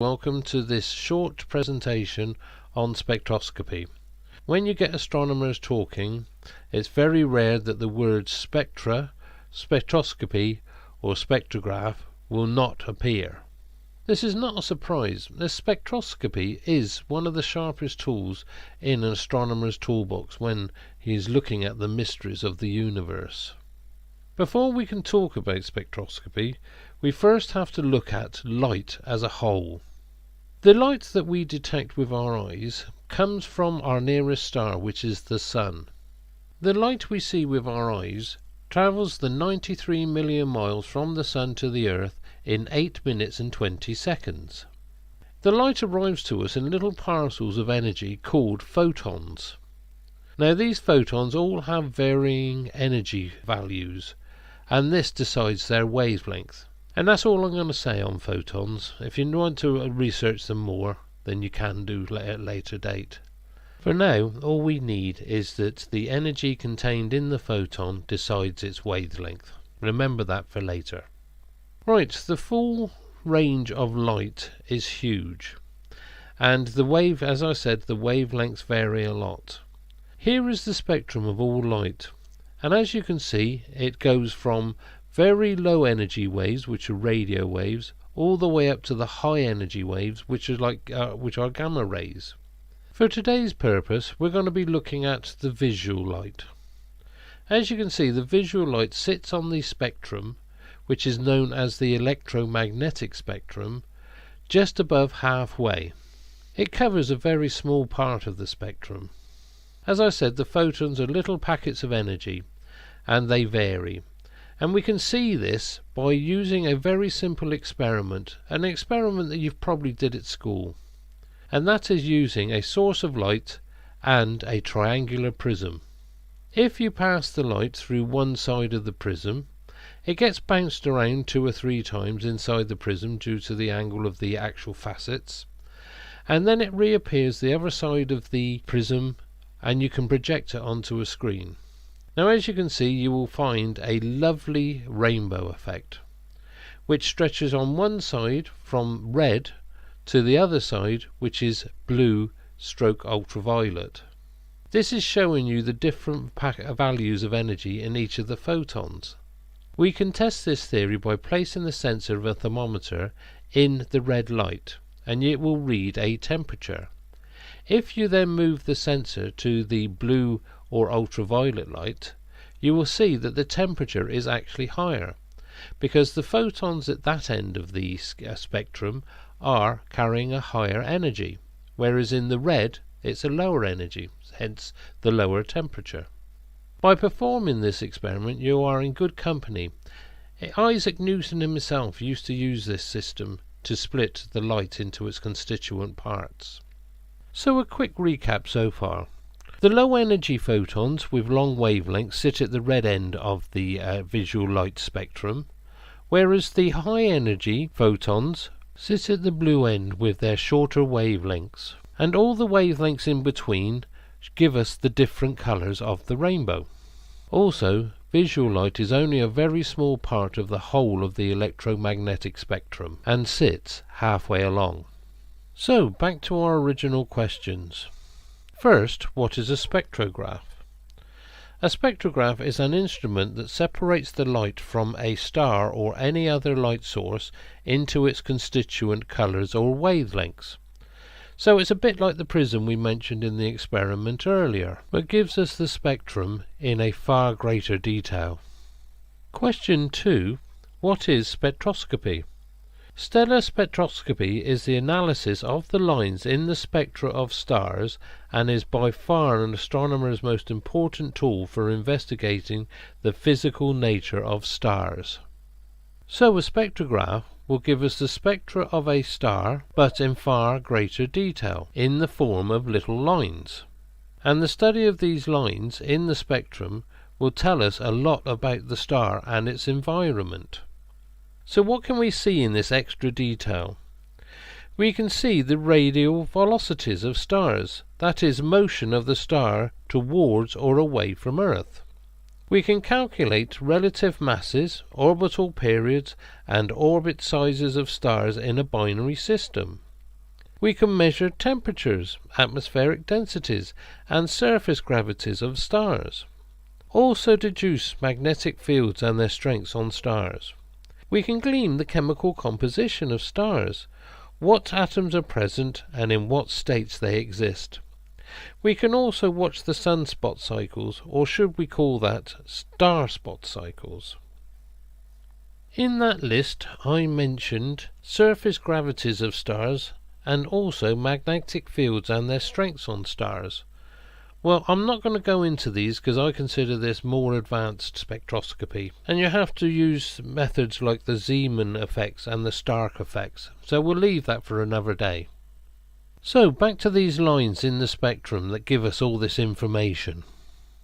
Welcome to this short presentation on spectroscopy. When you get astronomers talking, it's very rare that the words spectra, spectroscopy or spectrograph will not appear. This is not a surprise, as spectroscopy is one of the sharpest tools in an astronomer's toolbox when he is looking at the mysteries of the universe. Before we can talk about spectroscopy, we first have to look at light as a whole. The light that we detect with our eyes comes from our nearest star, which is the Sun. The light we see with our eyes travels the 93 million miles from the Sun to the Earth in 8 minutes and 20 seconds. The light arrives to us in little parcels of energy called photons. Now these photons all have varying energy values, and this decides their wavelength. And that's all I'm going to say on photons. If you want to research them more, then you can do at a later date. For now, all we need is that the energy contained in the photon decides its wavelength. Remember that for later. Right, the full range of light is huge. And as I said, the wavelengths vary a lot. Here is the spectrum of all light. And as you can see, it goes from very low energy waves, which are radio waves, all the way up to the high energy waves, which are gamma rays. For today's purpose, we're going to be looking at the visual light. As you can see, the visual light sits on the spectrum, which is known as the electromagnetic spectrum, just above halfway. It covers a very small part of the spectrum. As I said, the photons are little packets of energy, and they vary. And we can see this by using a very simple experiment, an experiment that you've probably did at school. And that is using a source of light and a triangular prism. If you pass the light through one side of the prism, it gets bounced around 2 or 3 times inside the prism due to the angle of the actual facets, and then it reappears the other side of the prism and you can project it onto a screen. Now as you can see, you will find a lovely rainbow effect, which stretches on one side from red to the other side, which is blue / ultraviolet. This is showing you the different values of energy in each of the photons. We can test this theory by placing the sensor of a thermometer in the red light, and it will read a temperature. If you then move the sensor to the blue or ultraviolet light, you will see that the temperature is actually higher, because the photons at that end of the spectrum are carrying a higher energy, whereas in the red it's a lower energy, hence the lower temperature. By performing this experiment you are in good company. Isaac Newton himself used to use this system to split the light into its constituent parts. So a quick recap so far. The low energy photons with long wavelengths sit at the red end of the visual light spectrum, whereas the high energy photons sit at the blue end with their shorter wavelengths, and all the wavelengths in between give us the different colours of the rainbow. Also, visual light is only a very small part of the whole of the electromagnetic spectrum and sits halfway along. So back to our original questions. First, what is a spectrograph? A spectrograph is an instrument that separates the light from a star or any other light source into its constituent colours or wavelengths. So it's a bit like the prism we mentioned in the experiment earlier, but gives us the spectrum in a far greater detail. Question 2. What is spectroscopy? Stellar spectroscopy is the analysis of the lines in the spectra of stars and is by far an astronomer's most important tool for investigating the physical nature of stars. So a spectrograph will give us the spectra of a star, but in far greater detail, in the form of little lines. And the study of these lines in the spectrum will tell us a lot about the star and its environment. So what can we see in this extra detail? We can see the radial velocities of stars, that is, motion of the star towards or away from Earth. We can calculate relative masses, orbital periods, and orbit sizes of stars in a binary system. We can measure temperatures, atmospheric densities, and surface gravities of stars. Also deduce magnetic fields and their strengths on stars. We can glean the chemical composition of stars, what atoms are present and in what states they exist. We can also watch the sunspot cycles, or should we call that star spot cycles. In that list I mentioned surface gravities of stars and also magnetic fields and their strengths on stars. Well, I'm not going to go into these because I consider this more advanced spectroscopy, and you have to use methods like the Zeeman effects and the Stark effects, so we'll leave that for another day. So back to these lines in the spectrum that give us all this information.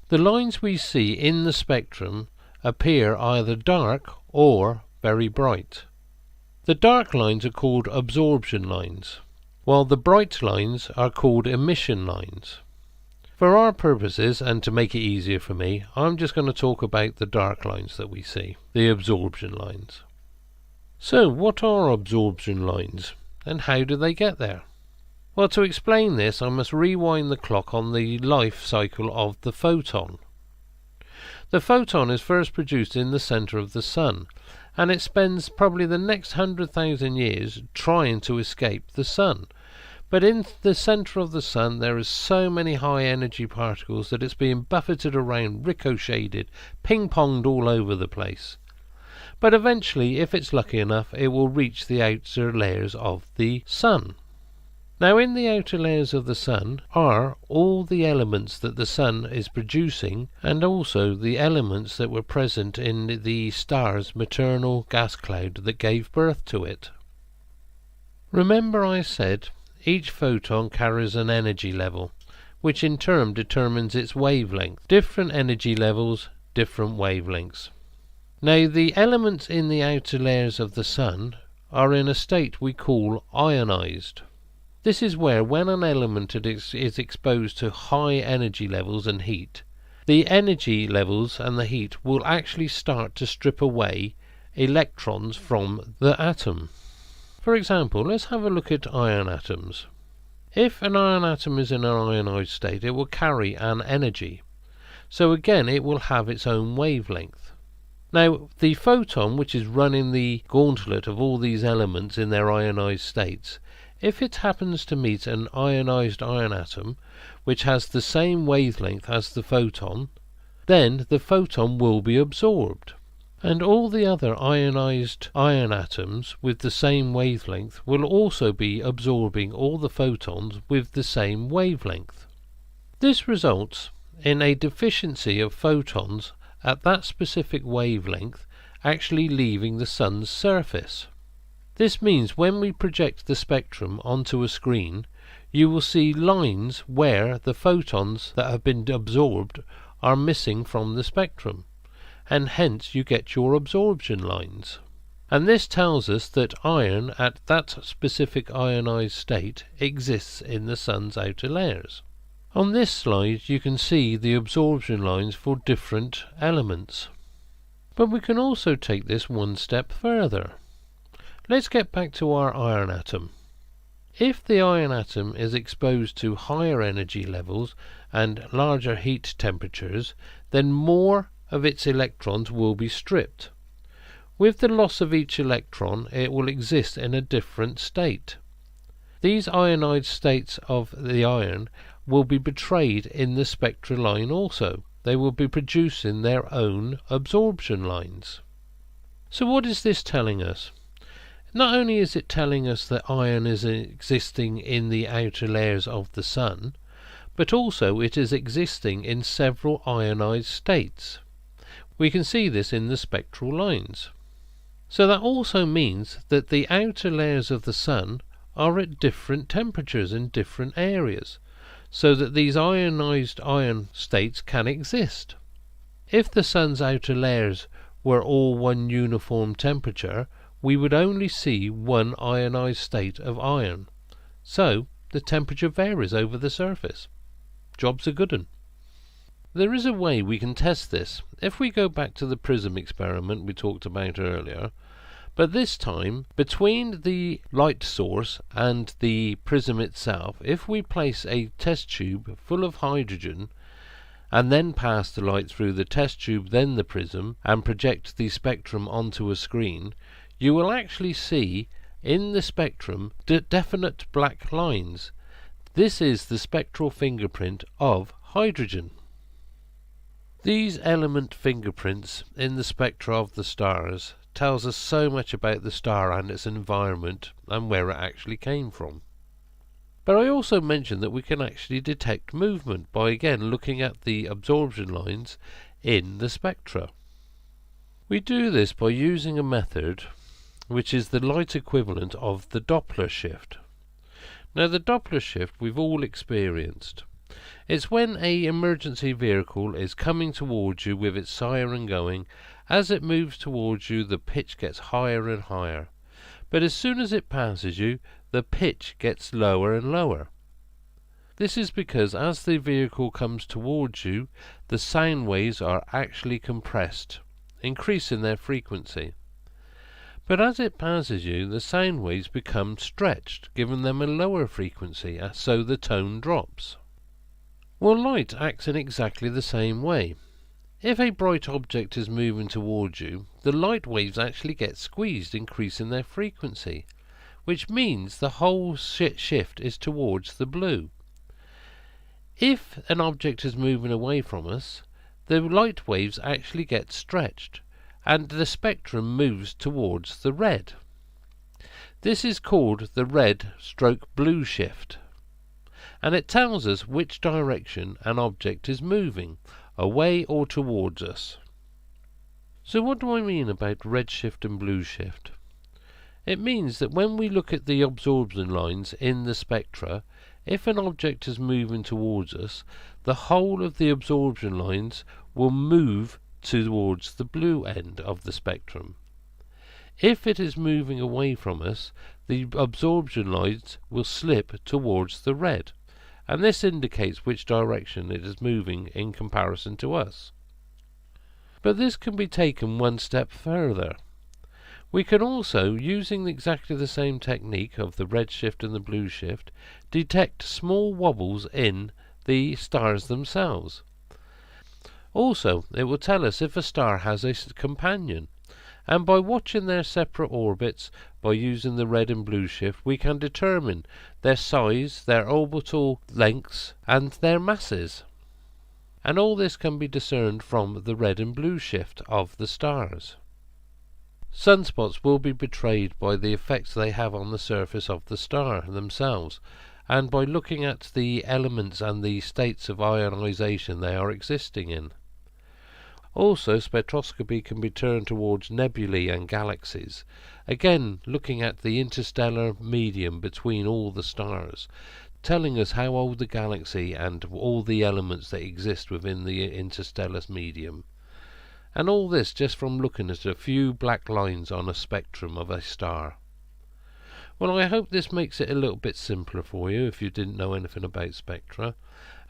The lines we see in the spectrum appear either dark or very bright. The dark lines are called absorption lines, while the bright lines are called emission lines. For our purposes, and to make it easier for me, I'm just going to talk about the dark lines that we see, the absorption lines. So what are absorption lines, and how do they get there? Well, to explain this, I must rewind the clock on the life cycle of the photon. The photon is first produced in the centre of the Sun, and it spends probably the next 100,000 years trying to escape the Sun. But in the centre of the Sun there is so many high energy particles that it's being buffeted around, ricocheted, ping-ponged all over the place. But eventually, if it's lucky enough, it will reach the outer layers of the Sun. Now in the outer layers of the Sun are all the elements that the Sun is producing, and also the elements that were present in the star's maternal gas cloud that gave birth to it. Remember I said each photon carries an energy level, which in turn determines its wavelength. Different energy levels, different wavelengths. Now the elements in the outer layers of the Sun are in a state we call ionized. This is where, when an element is exposed to high energy levels and heat, the energy levels and the heat will actually start to strip away electrons from the atom. For example, let's have a look at iron atoms. If an iron atom is in an ionized state, it will carry an energy. So again, it will have its own wavelength. Now, the photon, which is running the gauntlet of all these elements in their ionized states, if it happens to meet an ionized iron atom, which has the same wavelength as the photon, then the photon will be absorbed. And all the other ionized iron atoms with the same wavelength will also be absorbing all the photons with the same wavelength. This results in a deficiency of photons at that specific wavelength actually leaving the Sun's surface. This means when we project the spectrum onto a screen, you will see lines where the photons that have been absorbed are missing from the spectrum, and hence you get your absorption lines. And this tells us that iron at that specific ionized state exists in the Sun's outer layers. On this slide you can see the absorption lines for different elements. But we can also take this one step further. Let's get back to our iron atom. If the iron atom is exposed to higher energy levels and larger heat temperatures, then more of its electrons will be stripped. With the loss of each electron, it will exist in a different state. These ionized states of the iron will be betrayed in the spectral line also. They will be producing their own absorption lines. So what is this telling us? Not only is it telling us that iron is existing in the outer layers of the Sun, but also it is existing in several ionized states. We can see this in the spectral lines. So that also means that the outer layers of the Sun are at different temperatures in different areas, so that these ionized iron states can exist. If the Sun's outer layers were all one uniform temperature, we would only see one ionized state of iron. So the temperature varies over the surface. Job's a good un. There is a way we can test this. If we go back to the prism experiment we talked about earlier, But this time, between the light source and the prism itself, if we place a test tube full of hydrogen and then pass the light through the test tube, then the prism, and project the spectrum onto a screen, you will actually see in the spectrum definite black lines. This is the spectral fingerprint of hydrogen. These element fingerprints in the spectra of the stars tells us so much about the star and its environment and where it actually came from. But I also mentioned that we can actually detect movement by again looking at the absorption lines in the spectra. We do this by using a method which is the light equivalent of the Doppler shift. Now the Doppler shift we've all experienced. It's when an emergency vehicle is coming towards you with its siren going. As it moves towards you, the pitch gets higher and higher. But as soon as it passes you, the pitch gets lower and lower. This is because as the vehicle comes towards you, the sound waves are actually compressed, increasing their frequency. But as it passes you, the sound waves become stretched, giving them a lower frequency, so the tone drops. Well, light acts in exactly the same way. If a bright object is moving towards you, the light waves actually get squeezed, increasing their frequency, which means the whole shift is towards the blue. If an object is moving away from us, the light waves actually get stretched, and the spectrum moves towards the red. This is called the red/blue shift, and it tells us which direction an object is moving, away or towards us. So what do I mean about red shift and blue shift? It means that when we look at the absorption lines in the spectra, if an object is moving towards us, the whole of the absorption lines will move towards the blue end of the spectrum. If it is moving away from us, the absorption lines will slip towards the red, and this indicates which direction it is moving in comparison to us. But this can be taken one step further. We can also, using exactly the same technique of the red shift and the blue shift, detect small wobbles in the stars themselves. Also, it will tell us if a star has a companion, and by watching their separate orbits, by using the red and blue shift, we can determine their size, their orbital lengths, and their masses. And all this can be discerned from the red and blue shift of the stars. Sunspots will be betrayed by the effects they have on the surface of the star themselves, and by looking at the elements and the states of ionization they are existing in. Also, spectroscopy can be turned towards nebulae and galaxies, again looking at the interstellar medium between all the stars, telling us how old the galaxy and all the elements that exist within the interstellar medium. And all this just from looking at a few black lines on a spectrum of a star. Well, I hope this makes it a little bit simpler for you if you didn't know anything about spectra.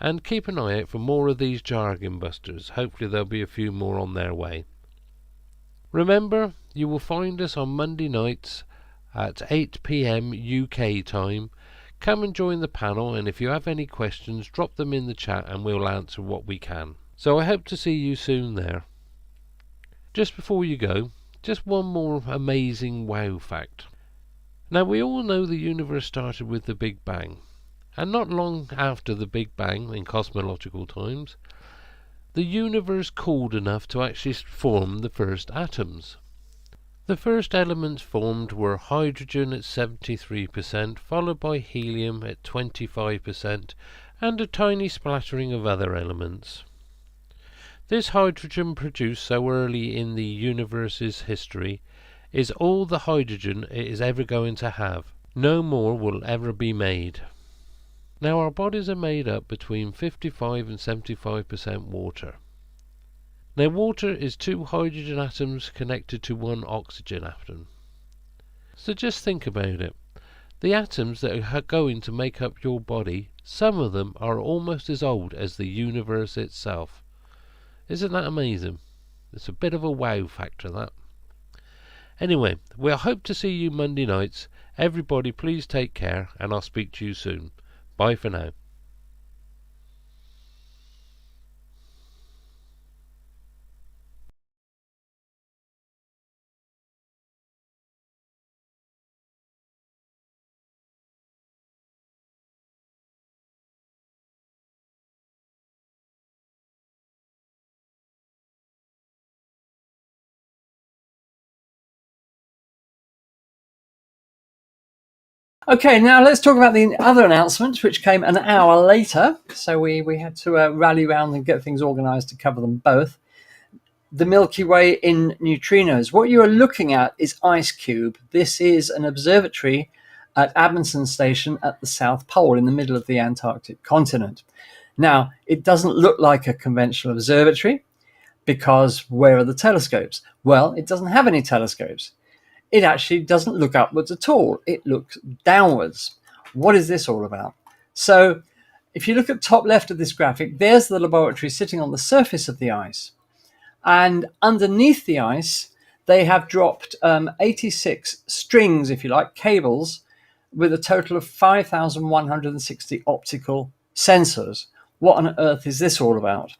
And keep an eye out for more of these jargon busters. Hopefully there'll be a few more on their way. Remember, you will find us on Monday nights at 8 PM UK time. Come and join the panel, and if you have any questions, drop them in the chat and we'll answer what we can. So I hope to see you soon there. Just before you go, just one more amazing wow fact. Now, we all know the universe started with the Big Bang, and not long after the Big Bang, in cosmological times, the universe cooled enough to actually form the first atoms. The first elements formed were hydrogen at 73%, followed by helium at 25%, and a tiny splattering of other elements. This hydrogen produced so early in the universe's history is all the hydrogen it is ever going to have. No more will ever be made. Now, our bodies are made up between 55 and 75% water. Now, water is 2 hydrogen atoms connected to 1 oxygen atom. So just think about it. The atoms that are going to make up your body, some of them are almost as old as the universe itself. Isn't that amazing? It's a bit of a wow factor, that. Anyway, we'll hope to see you Monday nights. Everybody please take care, and I'll speak to you soon. Bye for now. Okay, now let's talk about the other announcements, which came an hour later. So we had to rally around and get things organized to cover them both. The Milky Way in neutrinos. What you are looking at is IceCube. This is an observatory at Amundsen Station at the South Pole in the middle of the Antarctic continent. Now, it doesn't look like a conventional observatory because where are the telescopes? Well, it doesn't have any telescopes. It actually doesn't look upwards at all. It looks downwards. What is this all about? So if you look at top left of this graphic, there's the laboratory sitting on the surface of the ice. And underneath the ice, they have dropped 86 strings, if you like, cables, with a total of 5,160 optical sensors. What on earth is this all about?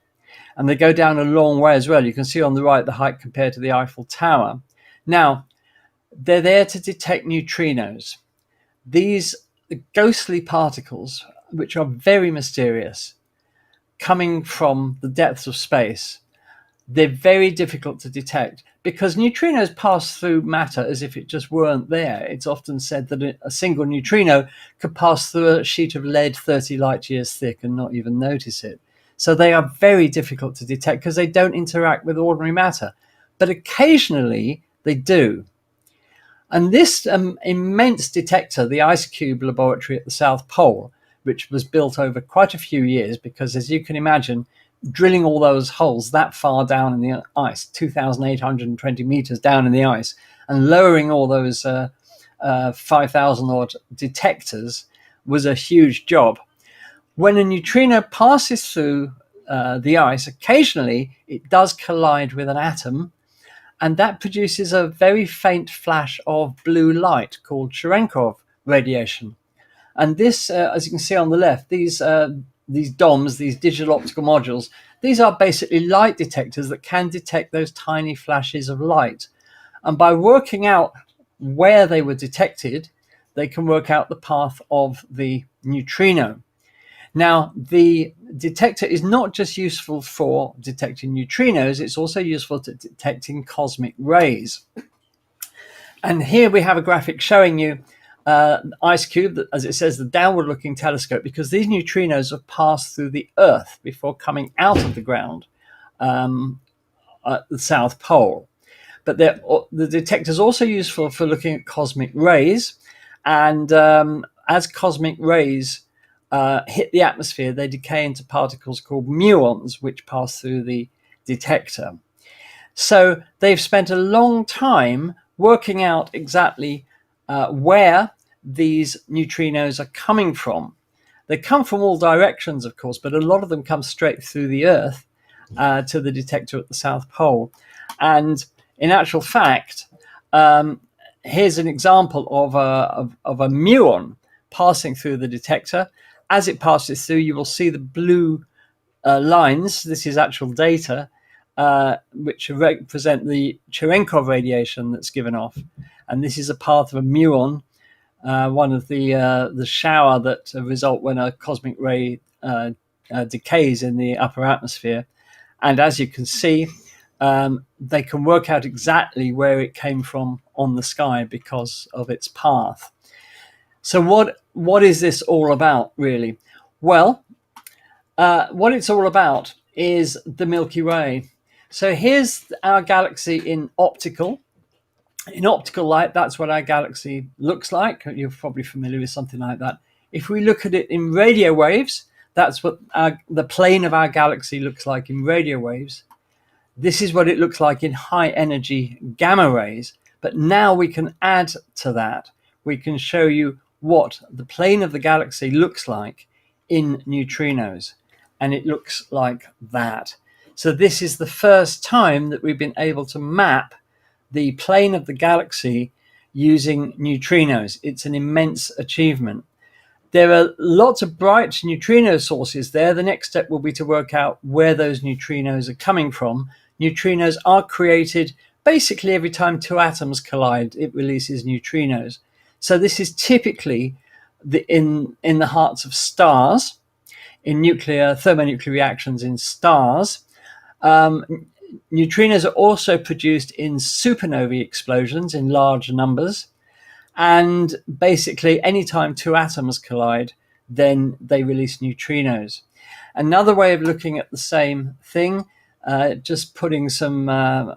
And they go down a long way as well. You can see on the right the height compared to the Eiffel Tower. Now, they're there to detect neutrinos. These ghostly particles, which are very mysterious, coming from the depths of space. They're very difficult to detect because neutrinos pass through matter as if it just weren't there. It's often said that a single neutrino could pass through a sheet of lead 30 light years thick and not even notice it. So they are very difficult to detect because they don't interact with ordinary matter. But occasionally they do. And this immense detector, the IceCube laboratory at the South Pole, which was built over quite a few years, because as you can imagine, drilling all those holes that far down in the ice, 2,820 meters down in the ice, and lowering all those 5,000 odd detectors was a huge job. When a neutrino passes through the ice, occasionally it does collide with an atom, and that produces a very faint flash of blue light called Cherenkov radiation. And this, as you can see on the left, these DOMs, these digital optical modules, these are basically light detectors that can detect those tiny flashes of light. And by working out where they were detected, they can work out the path of the neutrino. Now, the detector is not just useful for detecting neutrinos, it's also useful to detecting cosmic rays. And here we have a graphic showing you IceCube, as it says, the downward-looking telescope, because these neutrinos have passed through the Earth before coming out of the ground at the South Pole. But the detector is also useful for looking at cosmic rays, and as cosmic rays hit the atmosphere, they decay into particles called muons, which pass through the detector. So they've spent a long time working out exactly where these neutrinos are coming from. They come from all directions, of course, but a lot of them come straight through the Earth to the detector at the South Pole. And in actual fact, here's an example of a muon passing through the detector. As it passes through, you will see the blue lines. This is actual data, which represent the Cherenkov radiation that's given off. And this is a path of a muon, one of the shower that result when a cosmic ray decays in the upper atmosphere. And as you can see, they can work out exactly where it came from on the sky because of its path. So what is this all about, really? Well, what it's all about is the Milky Way. So here's our galaxy in optical. In optical light, that's what our galaxy looks like. You're probably familiar with something like that. If we look at it in radio waves, that's what the plane of our galaxy looks like in radio waves. This is what it looks like in high energy gamma rays. But now we can add to that. We can show you what the plane of the galaxy looks like in neutrinos. And it looks like that. So this is the first time that we've been able to map the plane of the galaxy using neutrinos. It's an immense achievement. There are lots of bright neutrino sources there. The next step will be to work out where those neutrinos are coming from. Neutrinos are created basically every time two atoms collide, it releases neutrinos. So this is typically in the hearts of stars, in thermonuclear reactions in stars. Neutrinos are also produced in supernovae explosions in large numbers. And basically, anytime two atoms collide, then they release neutrinos. Another way of looking at the same thing, just putting some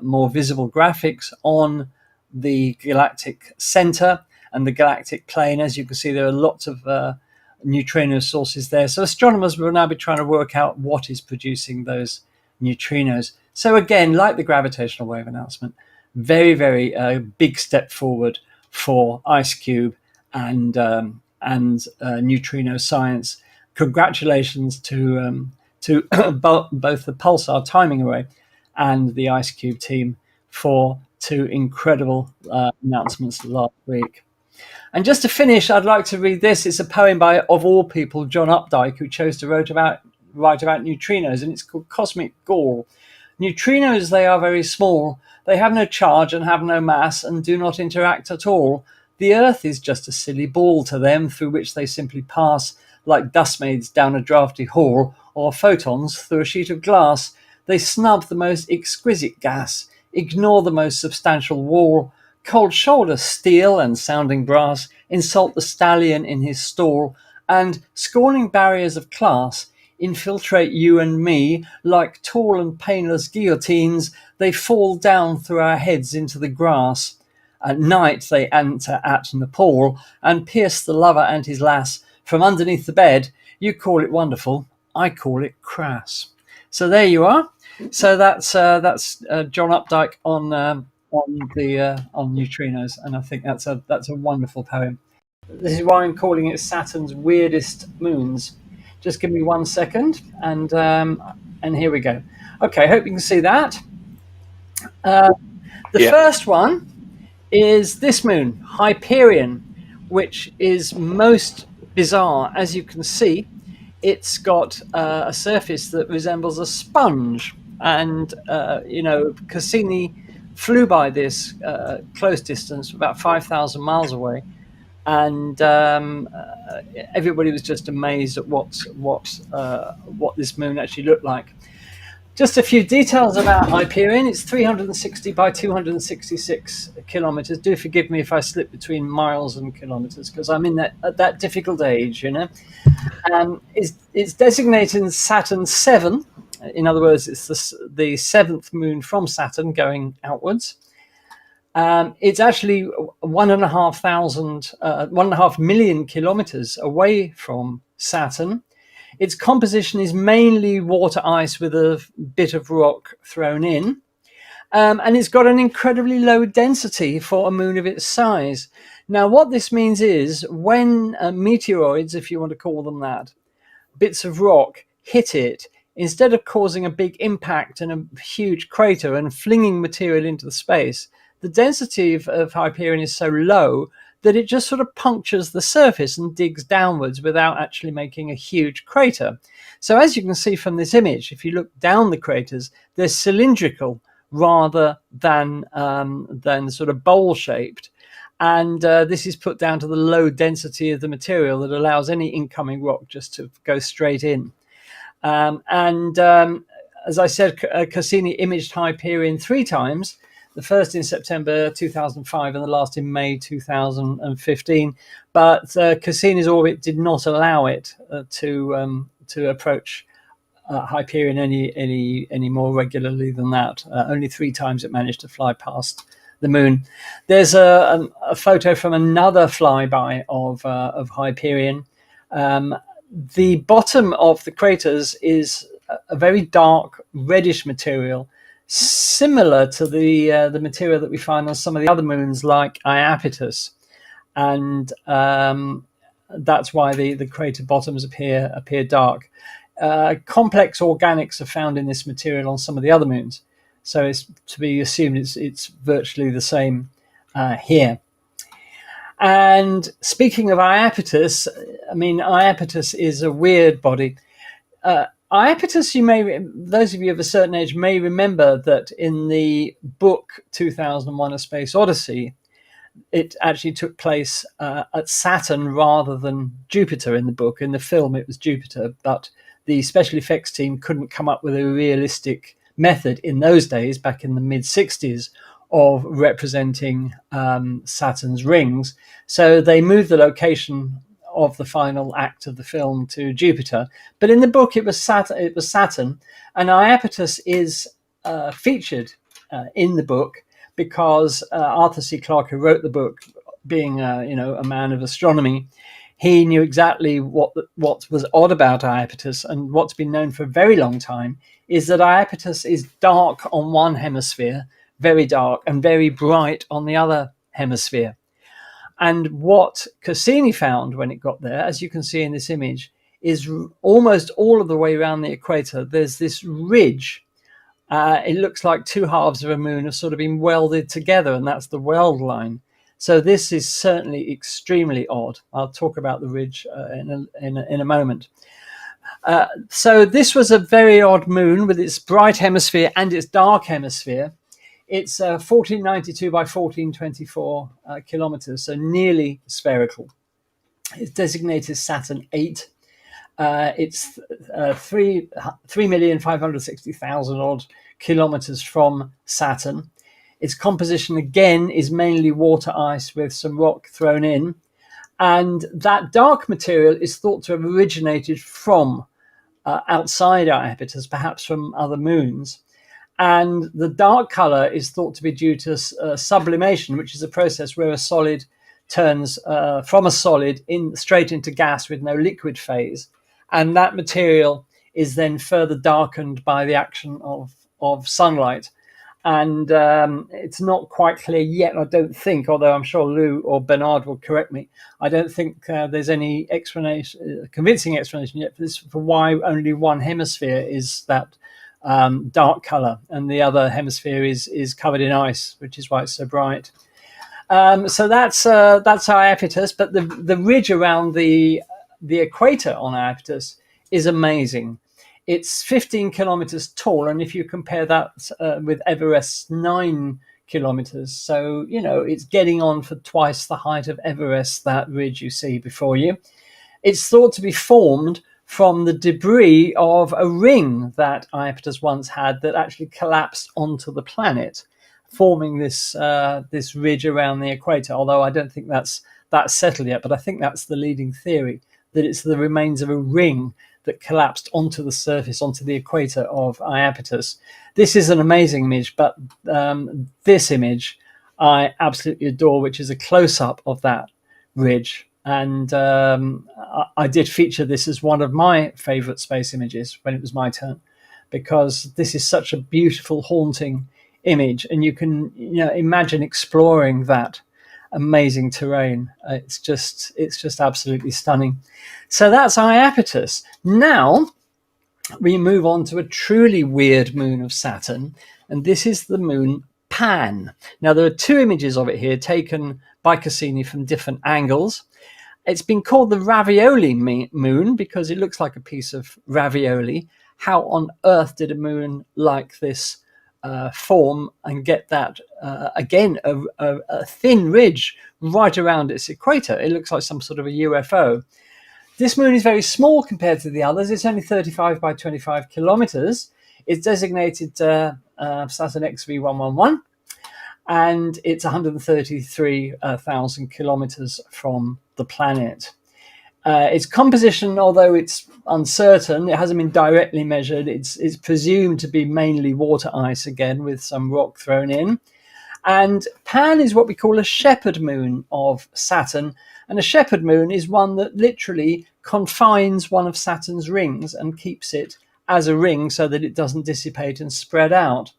more visible graphics on the galactic center and the galactic plane. As you can see, there are lots of neutrino sources there. So astronomers will now be trying to work out what is producing those neutrinos. So again, like the gravitational wave announcement, very, very big step forward for IceCube and neutrino science. Congratulations to both the Pulsar Timing Array and the IceCube team for two incredible announcements last week. And just to finish, I'd like to read this. It's a poem by, of all people, John Updike, who chose to write about neutrinos, and it's called Cosmic Gall. Neutrinos, they are very small. They have no charge and have no mass and do not interact at all. The Earth is just a silly ball to them through which they simply pass like dustmaids down a drafty hall or photons through a sheet of glass. They snub the most exquisite gas, ignore the most substantial wall, cold shoulder steel and sounding brass, insult the stallion in his stall, and, scorning barriers of class, infiltrate you and me like tall and painless guillotines. They fall down through our heads into the grass. At night they enter at Nepal and pierce the lover and his lass from underneath the bed. You call it wonderful, I call it crass. So there you are. So that's John Updike on neutrinos, and I think that's a wonderful poem. This is why I'm calling it Saturn's weirdest moons. Just give me 1 second, and here we go. Okay, hope you can see that. The first one is this moon, Hyperion, which is most bizarre. As you can see, it's got a surface that resembles a sponge, and Cassini flew by this close distance, about 5,000 miles away. And everybody was just amazed at what this moon actually looked like. Just a few details about Hyperion. It's 360 by 266 kilometers. Do forgive me if I slip between miles and kilometers, because I'm at that difficult age, It's designated Saturn 7. In other words, it's the seventh moon from Saturn going outwards. It's actually 1.5 million kilometers away from Saturn. Its composition is mainly water ice with a bit of rock thrown in. And it's got an incredibly low density for a moon of its size. Now, what this means is when meteoroids, if you want to call them that, bits of rock hit it, instead of causing a big impact and a huge crater and flinging material into the space, the density of Hyperion is so low that it just sort of punctures the surface and digs downwards without actually making a huge crater. So as you can see from this image, if you look down the craters, they're cylindrical rather than sort of bowl-shaped. And this is put down to the low density of the material that allows any incoming rock just to go straight in. As I said, Cassini imaged Hyperion 3 times. The first in September 2005 and the last in May 2015. But Cassini's orbit did not allow it to approach Hyperion any more regularly than that. Only 3 times it managed to fly past the moon. There's a photo from another flyby of Hyperion. The bottom of the craters is a very dark reddish material, similar to the material that we find on some of the other moons like Iapetus, and that's why the crater bottoms appear dark. Complex organics are found in this material on some of the other moons. So it's to be assumed it's virtually the same here. And speaking of Iapetus, I mean, Iapetus is a weird body. Iapetus, those of you of a certain age may remember that in the book 2001: A Space Odyssey, it actually took place at Saturn rather than Jupiter in the book. In the film, it was Jupiter, but the special effects team couldn't come up with a realistic method in those days, back in the mid-60s, of representing Saturn's rings. So they moved the location of the final act of the film to Jupiter. But in the book, it was Saturn, and Iapetus is featured in the book because Arthur C. Clarke, who wrote the book, being a man of astronomy, he knew exactly what was odd about Iapetus, and what's been known for a very long time is that Iapetus is dark on one hemisphere, very dark, and very bright on the other hemisphere. And what Cassini found when it got there, as you can see in this image, is almost all of the way around the equator, there's this ridge. It looks like two halves of a moon have sort of been welded together, and that's the weld line. So this is certainly extremely odd. I'll talk about the ridge in a moment. So this was a very odd moon with its bright hemisphere and its dark hemisphere. It's 1492 by 1424 kilometers, so nearly spherical. It's designated Saturn 8. It's 3,560,000 odd kilometers from Saturn. Its composition, again, is mainly water ice with some rock thrown in. And that dark material is thought to have originated from outside Iapetus, perhaps from other moons. And the dark color is thought to be due to sublimation, which is a process where a solid turns from a solid straight into gas with no liquid phase. And that material is then further darkened by the action of sunlight. And it's not quite clear yet, I don't think, although I'm sure Lou or Bernard will correct me. I don't think there's any convincing explanation yet for why only one hemisphere is that dark color and the other hemisphere is covered in ice, which is why it's so bright. So that's Iapetus, but the ridge around the equator on Iapetus is amazing. It's 15 kilometers tall, and if you compare that with Everest's 9 kilometers, so it's getting on for twice the height of Everest, that ridge you see before you. It's thought to be formed from the debris of a ring that Iapetus once had that actually collapsed onto the planet, forming this ridge around the equator. Although I don't think that's settled yet, but I think that's the leading theory, that it's the remains of a ring that collapsed onto the surface, onto the equator of Iapetus. This is an amazing image, but this image I absolutely adore, which is a close-up of that ridge. And I did feature this as one of my favorite space images when it was my turn, because this is such a beautiful, haunting image, and you can imagine exploring that amazing terrain. It's just absolutely stunning. So that's Iapetus. Now we move on to a truly weird moon of Saturn, and this is the moon Pan. Now there are two images of it here taken by Cassini from different angles. It's been called the ravioli moon because it looks like a piece of ravioli. How on earth did a moon like this form and get that again a thin ridge right around its equator? It looks like some sort of a UFO. This moon is very small compared to the others. It's only 35 by 25 kilometers. It's designated Saturn XV111, and it's 133,000 kilometers from the planet. Its composition, although it's uncertain, it hasn't been directly measured. It's presumed to be mainly water ice again, with some rock thrown in. And Pan is what we call a shepherd moon of Saturn. And a shepherd moon is one that literally confines one of Saturn's rings and keeps it as a ring so that it doesn't dissipate and spread out.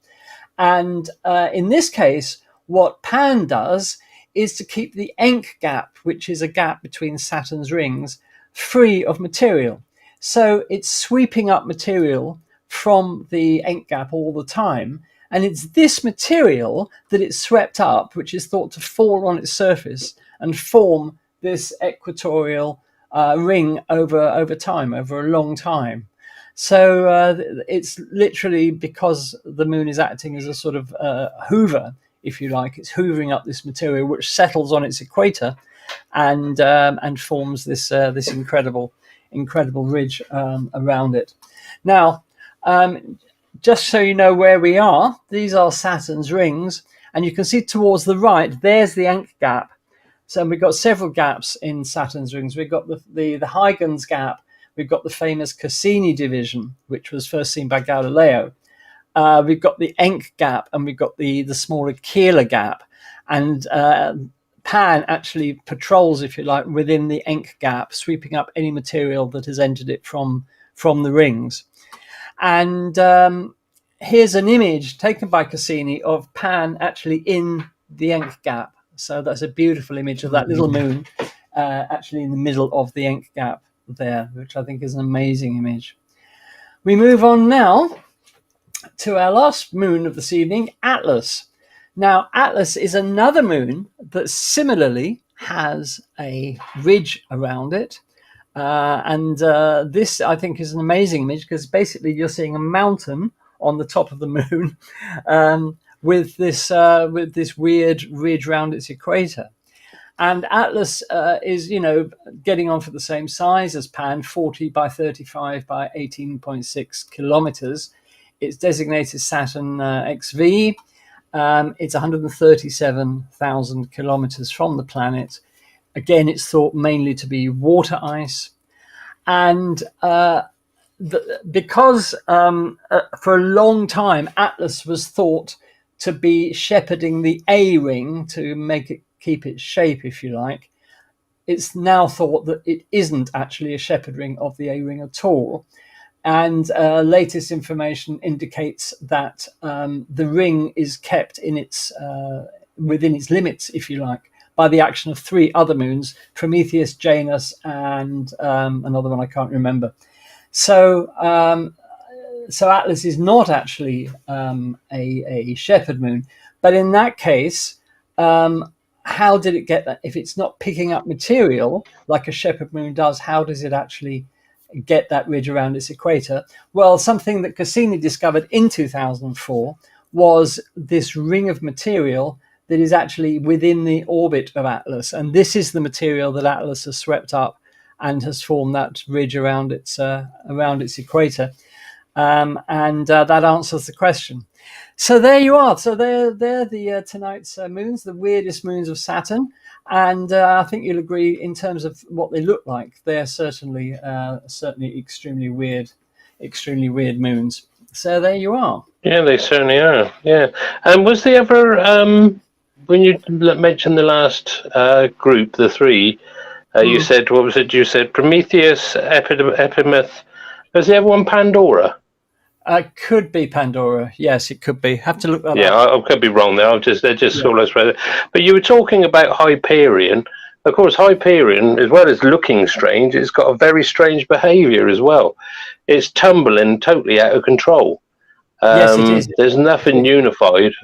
And in this case, what Pan does is to keep the Encke gap, which is a gap between Saturn's rings, free of material. So it's sweeping up material from the Encke gap all the time. And it's this material that it's swept up, which is thought to fall on its surface and form this equatorial ring over time, over a long time. So it's literally because the moon is acting as a sort of hoover, if you like. It's hoovering up this material, which settles on its equator and forms this incredible ridge around it. Now, just so you know where we are, these are Saturn's rings, and you can see towards the right, there's the Encke gap. So we've got several gaps in Saturn's rings. We've got the Huygens gap. We've got the famous Cassini division, which was first seen by Galileo. We've got the Encke gap, and we've got the smaller Keeler gap. And Pan actually patrols, if you like, within the Encke gap, sweeping up any material that has entered it from the rings. And here's an image taken by Cassini of Pan actually in the Encke gap. So that's a beautiful image of that little moon actually in the middle of the Encke gap there, which I think is an amazing image. We move on now to our last moon of this evening, Atlas. Now, Atlas is another moon that similarly has a ridge around it. This, I think, is an amazing image because basically you're seeing a mountain on the top of the moon with this weird ridge around its equator. And Atlas is, getting on for the same size as Pan, 40 by 35 by 18.6 kilometers. It's designated Saturn XV. It's 137,000 kilometers from the planet. Again, it's thought mainly to be water ice. And because for a long time, Atlas was thought to be shepherding the A ring to make it keep its shape, if you like, it's now thought that it isn't actually a shepherd ring of the A ring at all. And latest information indicates that the ring is kept in its within its limits, if you like, by the action of three other moons, Prometheus, Janus, and another one I can't remember. So Atlas is not actually a shepherd moon. But in that case, how did it get that? If it's not picking up material like a shepherd moon does, how does it actually get that ridge around its equator? Well, something that Cassini discovered in 2004 was this ring of material that is actually within the orbit of Atlas. And this is the material that Atlas has swept up and has formed that ridge around its equator. That answers the question. So there you are. So they're the tonight's moons, the weirdest moons of Saturn. And I think you'll agree in terms of what they look like. They're certainly extremely weird moons. So there you are. Yeah, they certainly are. Yeah. And was there ever, when you mentioned the last group, the three, you said, what was it? You said Prometheus, Epimeth. Was there ever one Pandora? Could be Pandora. Yes, it could be. Have to look that up. Yeah, I could be wrong there. They're just all I spread. But you were talking about Hyperion. Of course, Hyperion, as well as looking strange, it's got a very strange behaviour as well. It's tumbling totally out of control. Yes, it is. There's nothing unified.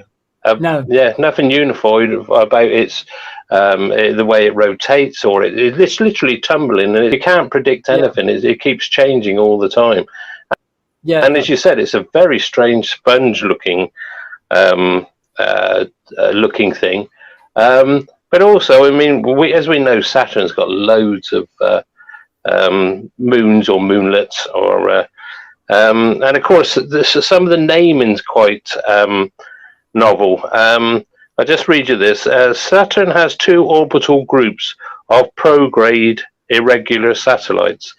No. Yeah, nothing unified about its the way it rotates, or it's literally tumbling, and you can't predict anything. Yeah. It keeps changing all the time. Yeah, and as you said, it's a very strange sponge-looking looking thing. But also, I mean, as we know, Saturn's got loads of moons or moonlets, and of course, some of the naming's quite novel. I'll just read you this. Saturn has two orbital groups of prograde irregular satellites.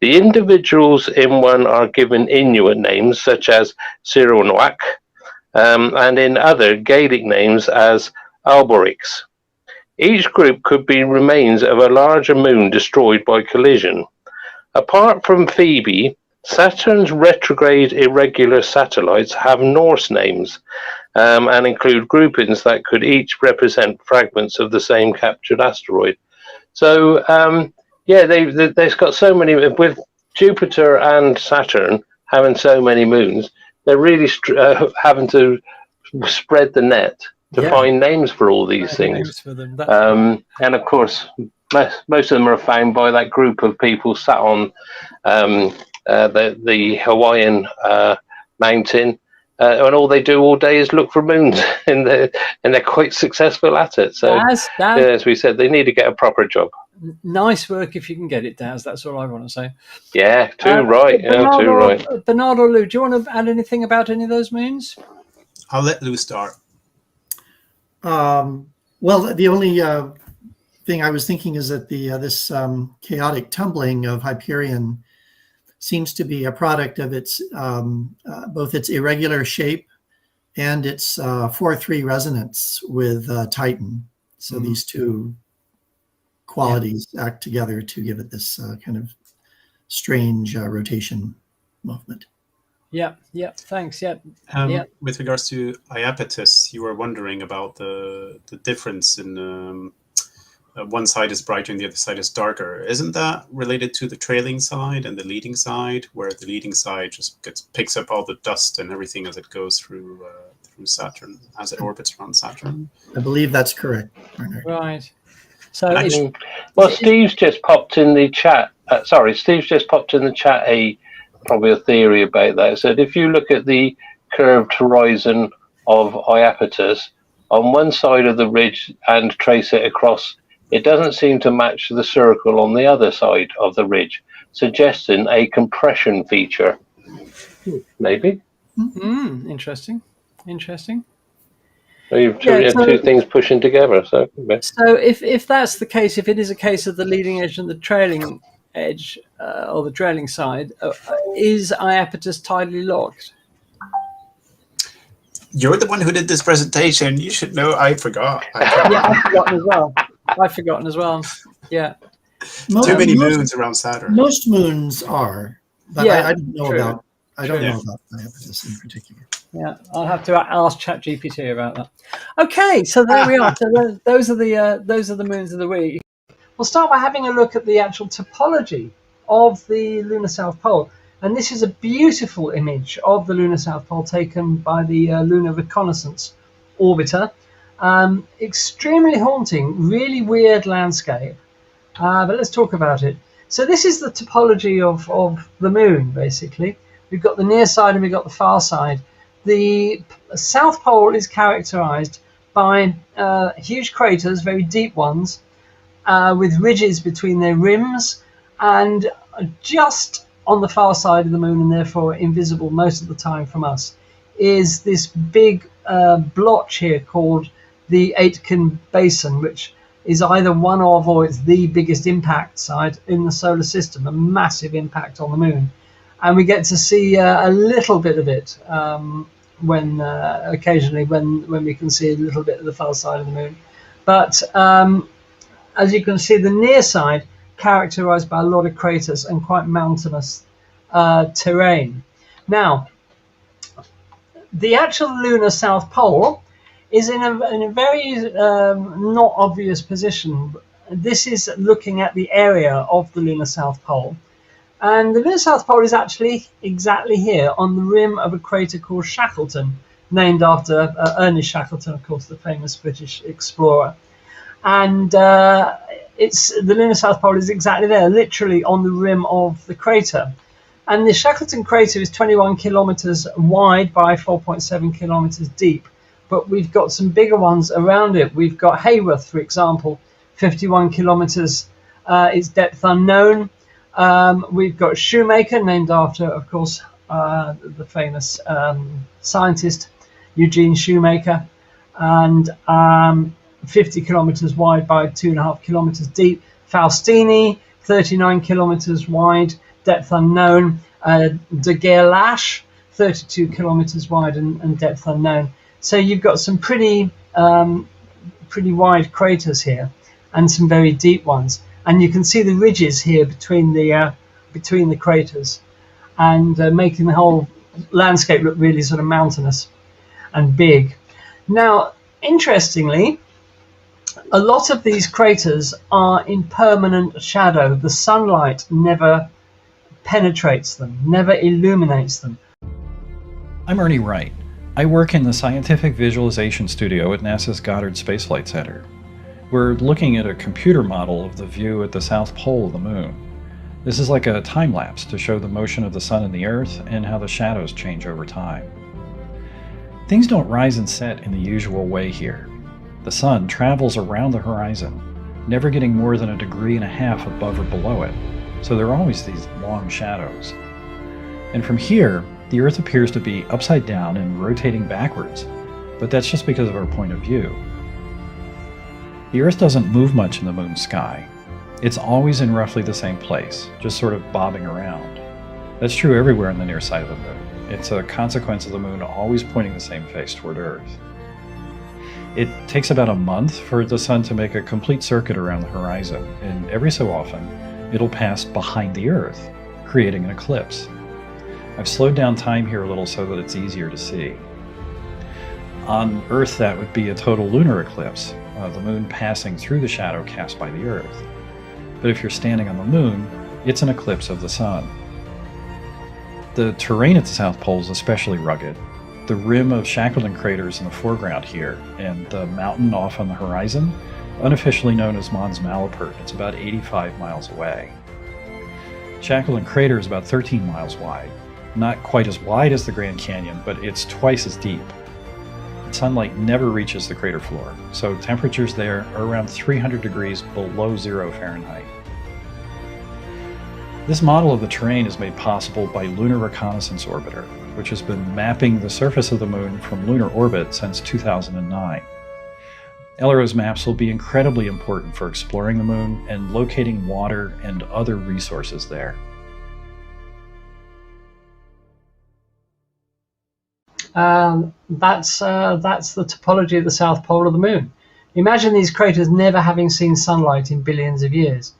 The individuals in one are given Inuit names such as Sironwak, and in other Gaelic names as Alborix. Each group could be remains of a larger moon destroyed by collision. Apart from Phoebe, Saturn's retrograde irregular satellites have Norse names and include groupings that could each represent fragments of the same captured asteroid. So, yeah, they've got so many, with Jupiter and Saturn having so many moons, they're really having to spread the net to find names for all these things. Names for them. And of course, most of them are found by that group of people sat on the Hawaiian mountain, and all they do all day is look for moons, and they're quite successful at it. So, as we said, they need to get a proper job. Nice work if you can get it, Daz. That's all I want to say. Yeah, too right. Bernard or Lou, do you want to add anything about any of those moons? I'll let Lou start. Well, the only thing I was thinking is that this chaotic tumbling of Hyperion seems to be a product of its both its irregular shape and its 4-3 resonance with Titan. So these two qualities act together to give it this kind of strange rotation movement. Yeah, thanks. With regards to Iapetus, you were wondering about the difference in one side is brighter and the other side is darker. Isn't that related to the trailing side and the leading side, where the leading side just picks up all the dust and everything as it goes through Saturn, as it orbits around Saturn? I believe that's correct, Bernard. Right. So, Steve's just popped in the chat. Steve's just popped in the chat probably a theory about that. So if you look at the curved horizon of Iapetus on one side of the ridge and trace it across, it doesn't seem to match the circle on the other side of the ridge, suggesting a compression feature. Maybe. Interesting. So you've two things pushing together. So if that's the case, if it is a case of the leading edge and the trailing edge, or the trailing side, is Iapetus tidally locked? You're the one who did this presentation. You should know. I forgot. I've forgotten as well. Yeah. Too many moons around Saturn. Most moons are, but I don't know about Iapetus in particular. Yeah, I'll have to ask ChatGPT about that. Okay, so there we are. So those are the moons of the week. We'll start by having a look at the actual topology of the lunar South Pole. And this is a beautiful image of the lunar South Pole taken by the Lunar Reconnaissance Orbiter. Extremely haunting, really weird landscape. But let's talk about it. So this is the topology of the moon, basically. We've got the near side and we've got the far side. The South Pole is characterized by huge craters, very deep ones, with ridges between their rims, and just on the far side of the moon, and therefore invisible most of the time from us, is this big blotch here called the Aitken Basin, which is either one of or it's the biggest impact site in the solar system, a massive impact on the moon. And we get to see a little bit of it when occasionally when we can see a little bit of the far side of the moon. But as you can see, the near side characterized by a lot of craters and quite mountainous terrain. Now, the actual lunar South Pole is in a very not obvious position. This is looking at the area of the lunar South Pole. And the lunar South Pole is actually exactly here on the rim of a crater called Shackleton, named after Ernest Shackleton, of course, the famous British explorer. And the lunar South Pole is exactly there, literally on the rim of the crater. And the Shackleton crater is 21 kilometers wide by 4.7 kilometers deep. But we've got some bigger ones around it. We've got Hayworth, for example, 51 kilometers, its depth unknown. We've got Shoemaker, named after, of course, the famous scientist Eugene Shoemaker, and 50 kilometers wide by 2.5 kilometers deep. Faustini, 39 kilometers wide, depth unknown. De Gerlache, 32 kilometers wide and depth unknown. So you've got some pretty wide craters here, and some very deep ones. And you can see the ridges here between the craters, and making the whole landscape look really sort of mountainous and big. Now, interestingly, a lot of these craters are in permanent shadow. The sunlight never penetrates them, never illuminates them. I'm Ernie Wright. I work in the Scientific Visualization Studio at NASA's Goddard Space Flight Center. We're looking at a computer model of the view at the south pole of the moon. This is like a time lapse to show the motion of the sun and the Earth and how the shadows change over time. Things don't rise and set in the usual way here. The sun travels around the horizon, never getting more than 1.5 degrees above or below it, so there are always these long shadows. And from here, the Earth appears to be upside down and rotating backwards, but that's just because of our point of view. The Earth doesn't move much in the moon's sky. It's always in roughly the same place, just sort of bobbing around. That's true everywhere on the near side of the moon. It's a consequence of the moon always pointing the same face toward Earth. It takes about a month for the sun to make a complete circuit around the horizon, and every so often, it'll pass behind the Earth, creating an eclipse. I've slowed down time here a little so that it's easier to see. On Earth, that would be a total lunar eclipse, the moon passing through the shadow cast by the Earth. But if you're standing on the moon, it's an eclipse of the sun. The terrain at the South Pole is especially rugged. The rim of Shackleton craters in the foreground here, and the mountain off on the horizon, unofficially known as Mons Malapert. It's about 85 miles away. Shackleton crater is about 13 miles wide. Not quite as wide as the Grand Canyon, but it's twice as deep. Sunlight never reaches the crater floor, so temperatures there are around 300 degrees below 0 Fahrenheit. This model of the terrain is made possible by Lunar Reconnaissance Orbiter, which has been mapping the surface of the moon from lunar orbit since 2009. LRO's maps will be incredibly important for exploring the moon and locating water and other resources there. That's the topology of the south pole of the moon. Imagine these craters never having seen sunlight in billions of years.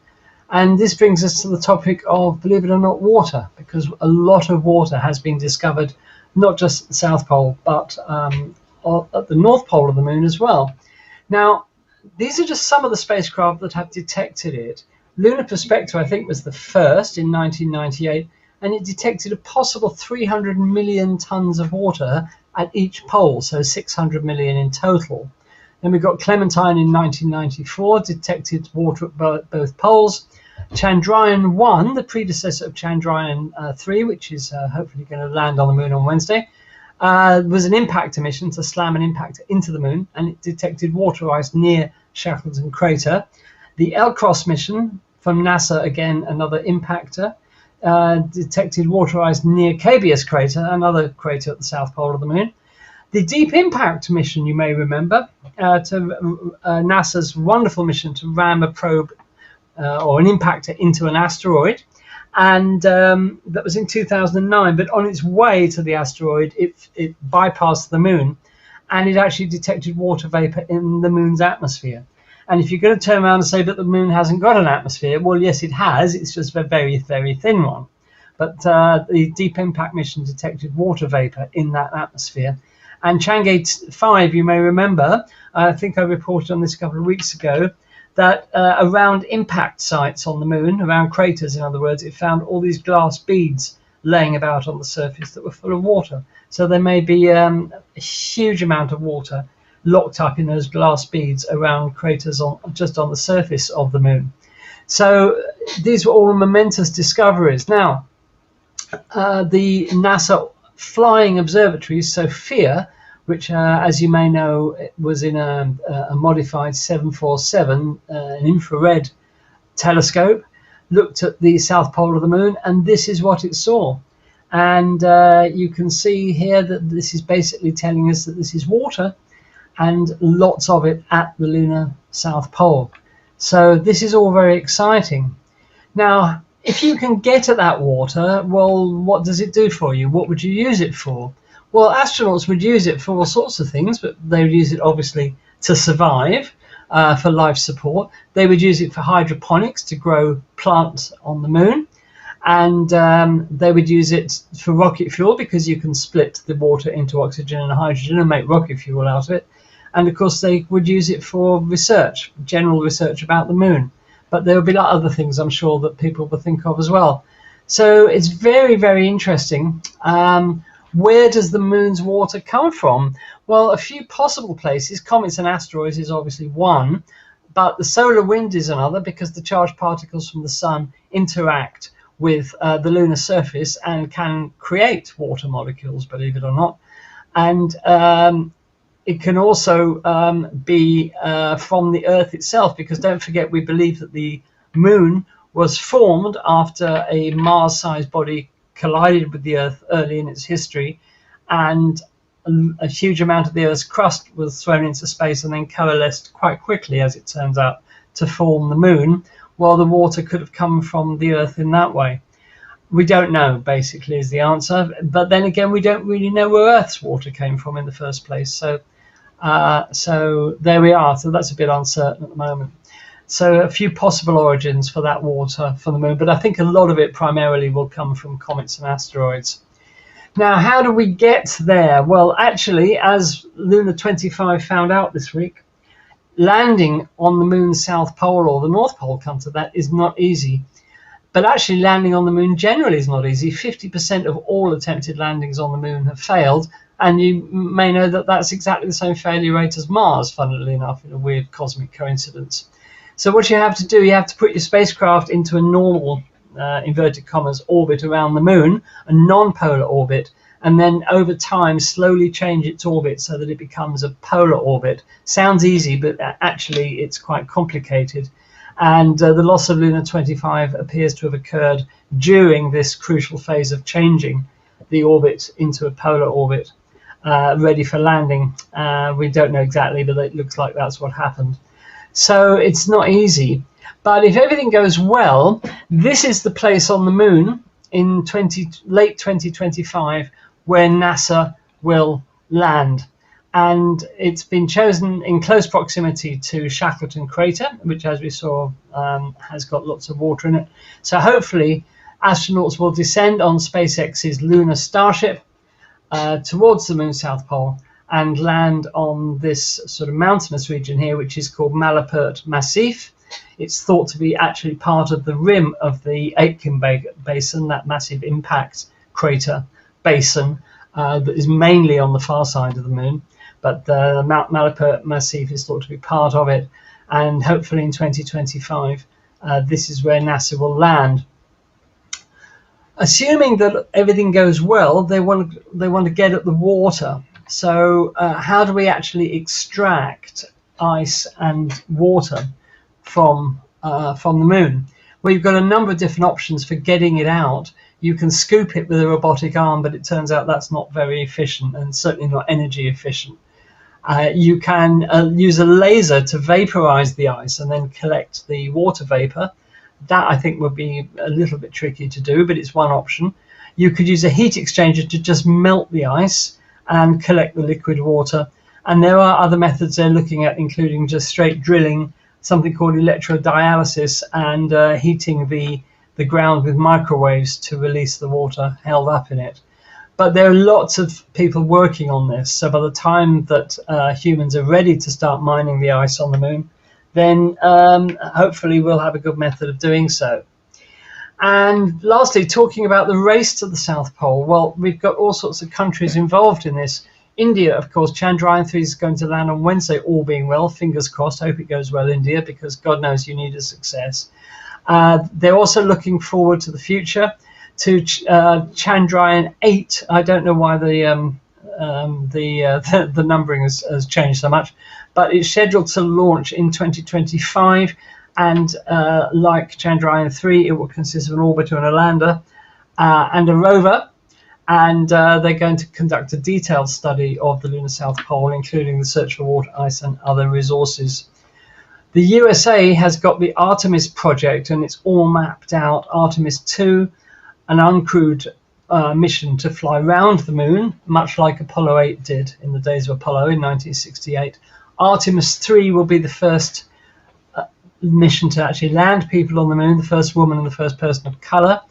And this brings us to the topic of, believe it or not, water, because a lot of water has been discovered, not just at the south pole, but at the north pole of the moon as well. Now, these are just some of the spacecraft that have detected it. Lunar Prospector, I think, was the first in 1998, and it detected a possible 300 million tons of water at each pole, so 600 million in total. Then we got Clementine in 1994, detected water at both poles. Chandrayaan-1, the predecessor of Chandrayaan-3, which is hopefully going to land on the moon on Wednesday, was an impactor mission to slam an impactor into the moon, and it detected water ice near Shackleton crater. The LCROSS mission from NASA, again another impactor, detected water ice near Cabeus crater, another crater at the south pole of the moon. The Deep Impact mission, you may remember, to NASA's wonderful mission to ram a probe or an impactor into an asteroid, and that was in 2009. But on its way to the asteroid, it bypassed the moon, and it actually detected water vapor in the moon's atmosphere. And if you're going to turn around and say that the moon hasn't got an atmosphere, well, yes, it has. It's just a very, very thin one. But the Deep Impact mission detected water vapor in that atmosphere. And Chang'e 5, you may remember, I think I reported on this a couple of weeks ago, that around impact sites on the moon, around craters, in other words, it found all these glass beads laying about on the surface that were full of water. So there may be a huge amount of water locked up in those glass beads around craters just on the surface of the moon. So these were all momentous discoveries. Now, the NASA flying observatories, SOFIA, which, as you may know, was in a modified 747, an infrared telescope, looked at the south pole of the moon, and this is what it saw. And you can see here that this is basically telling us that this is water, and lots of it at the lunar south pole. So this is all very exciting. Now, if you can get at that water, well, what does it do for you? What would you use it for? Well, astronauts would use it for all sorts of things, but they would use it obviously to survive, for life support. They would use it for hydroponics, to grow plants on the moon. And they would use it for rocket fuel, because you can split the water into oxygen and hydrogen and make rocket fuel out of it. And of course, they would use it for research, general research about the moon. But there will be other things, I'm sure, that people will think of as well. So it's very, very interesting. Where does the moon's water come from? Well, a few possible places. Comets and asteroids is obviously one, but the solar wind is another, because the charged particles from the sun interact with the lunar surface and can create water molecules, believe it or not. And it can also be from the Earth itself, because don't forget, we believe that the moon was formed after a Mars-sized body collided with the Earth early in its history, and a huge amount of the Earth's crust was thrown into space and then coalesced quite quickly, as it turns out, to form the moon. Well, the water could have come from the Earth in that way. We don't know, basically, is the answer. But then again, we don't really know where Earth's water came from in the first place. So there we are. So that's a bit uncertain at the moment. So a few possible origins for that water from the moon, but I think a lot of it primarily will come from comets and asteroids. Now, how do we get there? Well, actually, as Luna 25 found out this week, landing on the moon's south pole, or the north pole, come to that, is not easy. But actually, landing on the moon generally is not easy. 50% of all attempted landings on the moon have failed, and you may know that that's exactly the same failure rate as Mars, funnily enough, in a weird cosmic coincidence. So what you have to do, you have to put your spacecraft into a normal, inverted commas, orbit around the moon, a non-polar orbit, and then over time slowly change its orbit so that it becomes a polar orbit. Sounds easy, but actually it's quite complicated. And the loss of Luna 25 appears to have occurred during this crucial phase of changing the orbit into a polar orbit, ready for landing. We don't know exactly, but it looks like that's what happened. So it's not easy. But if everything goes well, this is the place on the moon in late 2025 where NASA will land. And it's been chosen in close proximity to Shackleton Crater, which, as we saw, has got lots of water in it. So hopefully astronauts will descend on SpaceX's lunar Starship towards the moon's south pole and land on this sort of mountainous region here, which is called Malapert Massif. It's thought to be actually part of the rim of the Aitken Basin, that massive impact crater basin that is mainly on the far side of the moon. But the Malapert Massif is thought to be part of it. And hopefully in 2025, this is where NASA will land. Assuming that everything goes well, they want to get at the water. So how do we actually extract ice and water from the moon? Well, you've got a number of different options for getting it out. You can scoop it with a robotic arm, but it turns out that's not very efficient and certainly not energy efficient. You can use a laser to vaporize the ice and then collect the water vapor. That, I think, would be a little bit tricky to do, but it's one option. You could use a heat exchanger to just melt the ice and collect the liquid water. And there are other methods they're looking at, including just straight drilling, something called electrodialysis, and heating the ground with microwaves to release the water held up in it. But there are lots of people working on this. So by the time that humans are ready to start mining the ice on the moon, then hopefully we'll have a good method of doing so. And lastly, talking about the race to the South Pole, well, we've got all sorts of countries involved in this. India, of course, Chandrayaan-3 is going to land on Wednesday, all being well. Fingers crossed. Hope it goes well, India, because God knows you need a success. They're also looking forward to the future, to Chandrayaan-8. I don't know why the numbering has changed so much, but it's scheduled to launch in 2025. And like Chandrayaan-3, it will consist of an orbiter and a lander and a rover. And they're going to conduct a detailed study of the lunar South Pole, including the search for water, ice, and other resources. The USA has got the Artemis project, and it's all mapped out. Artemis 2, an uncrewed mission to fly round the moon, much like Apollo 8 did in the days of Apollo in 1968. Artemis 3 will be the first mission to actually land people on the moon, the first woman and the first person of color.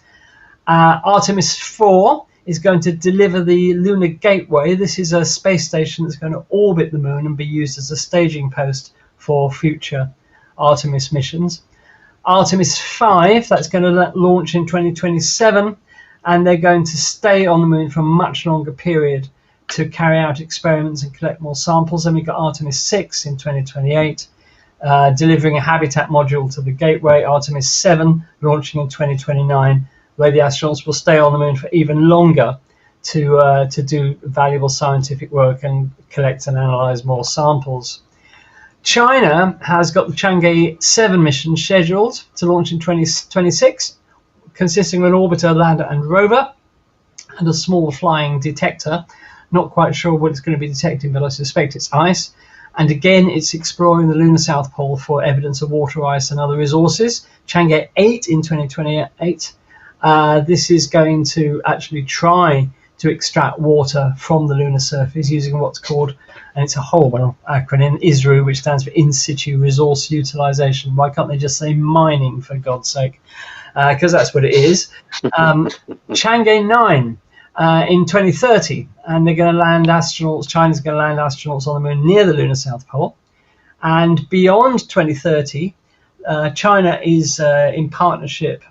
Artemis 4 is going to deliver the Lunar Gateway. This is a space station that's going to orbit the moon and be used as a staging post for future Artemis missions. Artemis 5, that's going to launch in 2027, and they're going to stay on the moon for a much longer period to carry out experiments and collect more samples. And we've got Artemis 6 in 2028, delivering a habitat module to the Gateway. Artemis 7 launching in 2029, where the astronauts will stay on the moon for even longer to do valuable scientific work and collect and analyze more samples. China has got the Chang'e 7 mission scheduled to launch in 2026, consisting of an orbiter, lander and rover, and a small flying detector. Not quite sure what it's going to be detecting, but I suspect it's ice. And again, it's exploring the lunar South Pole for evidence of water ice and other resources. Chang'e 8 in 2028. This is going to actually try to extract water from the lunar surface using what's called, and it's a whole acronym, ISRU, which stands for In Situ Resource Utilization. Why can't they just say mining, for God's sake? Because that's what it is. Chang'e 9 in 2030, and they're going to land astronauts. China's going to land astronauts on the moon near the lunar South Pole. And beyond 2030, China is in partnership